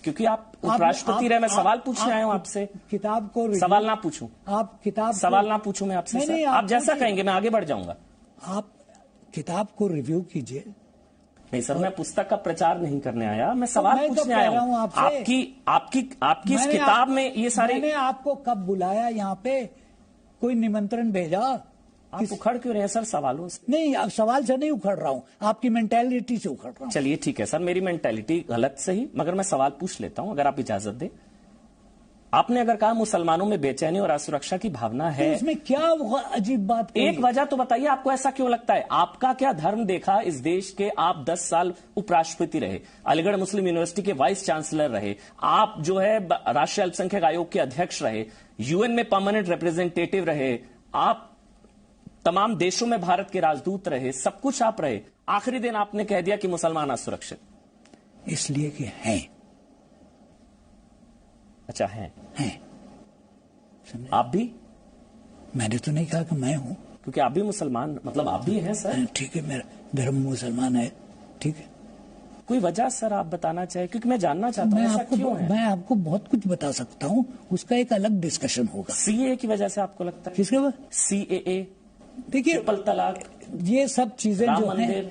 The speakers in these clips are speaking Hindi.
क्योंकि आप उपराष्ट्रपति रहे, मैं सवाल पूछने आया हूं आपसे। किताब को सवाल ना पूछूं, आप किताब सवाल ना पूछूं मैं आपसे सर, आप जैसा कहेंगे मैं आगे बढ़ जाऊंगा। आप किताब को रिव्यू कीजिए। नहीं सर, मैं पुस्तक का प्रचार नहीं करने आया, मैं सवाल पूछने आया हूं आपकी आपकी इस किताब में ये सारे। मैंने आपको कब बुलाया यहाँ पे, कोई निमंत्रण भेजा? आप उखड़ क्यों रहे हैं सर सवालों से? नहीं, अब सवाल से नहीं उखड़ रहा हूँ, आपकी मेंटेलिटी से उखड़ रहा हूँ। चलिए ठीक है सर, मेरी मेंटेलिटी गलत सही, मगर मैं सवाल पूछ लेता हूं अगर आप इजाजत दें। आपने अगर कहा मुसलमानों में बेचैनी और असुरक्षा की भावना है, तो इसमें क्या अजीब बात? एक वजह तो बताइए, आपको ऐसा क्यों लगता है? आपका क्या धर्म देखा इस देश के? आप 10 साल उपराष्ट्रपति रहे, अलीगढ़ मुस्लिम यूनिवर्सिटी के वाइस चांसलर रहे, आप जो है राष्ट्रीय अल्पसंख्यक आयोग के अध्यक्ष रहे, यूएन में परमानेंट रिप्रेजेंटेटिव रहे, आप तमाम देशों में भारत के राजदूत रहे, सब कुछ आप रहे। आखिरी दिन आपने कह दिया कि मुसलमान असुरक्षित, इसलिए कि हैं। अच्छा हैं। आप भी? मैंने तो नहीं कहा कि मैं हूं, क्योंकि आप भी मुसलमान, मतलब आप भी हैं सर। ठीक है, मेरा धर्म मुसलमान है, ठीक है। कोई वजह सर आप बताना चाहे, क्योंकि मैं जानना चाहता हूं ऐसा क्यों है? मैं आपको बहुत कुछ बता सकता हूं, उसका एक अलग डिस्कशन होगा। सीएए की वजह से आपको लगता है? किसके बाद? सीएए, देखिए ट्रिपल तलाक, ये सब चीजें जो हैं,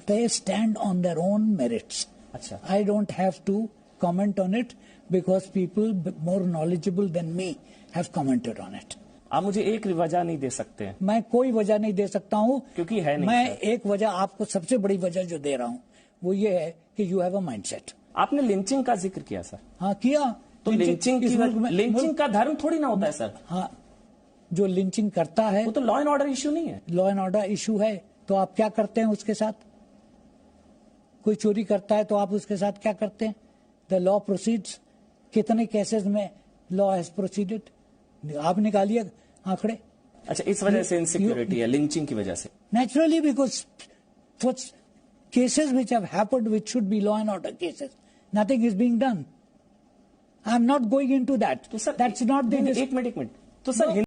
they stand on their own merits. अच्छा, I don't have to comment on it because people more knowledgeable than me have commented on it. आप मुझे एक वजह नहीं दे सकते हैं? मैं कोई वजह नहीं दे सकता हूं, क्योंकि है नहीं। मैं एक वजह आपको, सबसे बड़ी वजह जो दे रहा हूं वो ये है कि यू हैव अ माइंडसेट। आपने लिंचिंग का जिक्र किया सर। हाँ किया। तो लिंचिंग का धर्म थोड़ी ना होता है सर। हाँ, जो लिंचिंग करता है वो तो लॉ एंड ऑर्डर इशू नहीं है। लॉ एंड ऑर्डर इशू है, तो आप क्या करते हैं उसके साथ? कोई चोरी करता है तो आप उसके साथ क्या करते हैं? The law proceeds. कितने केसेस में लॉ हैज प्रोसीडेड? आप निकालिए आंकड़े। अच्छा, इस वजह से इनसिक्योरिटी है, लिंचिंग की वजह से? Naturally, because cases which have happened, which should be law and order cases, nothing is being done. I am not going into that. तो सर that's not the एक मिनट तो सर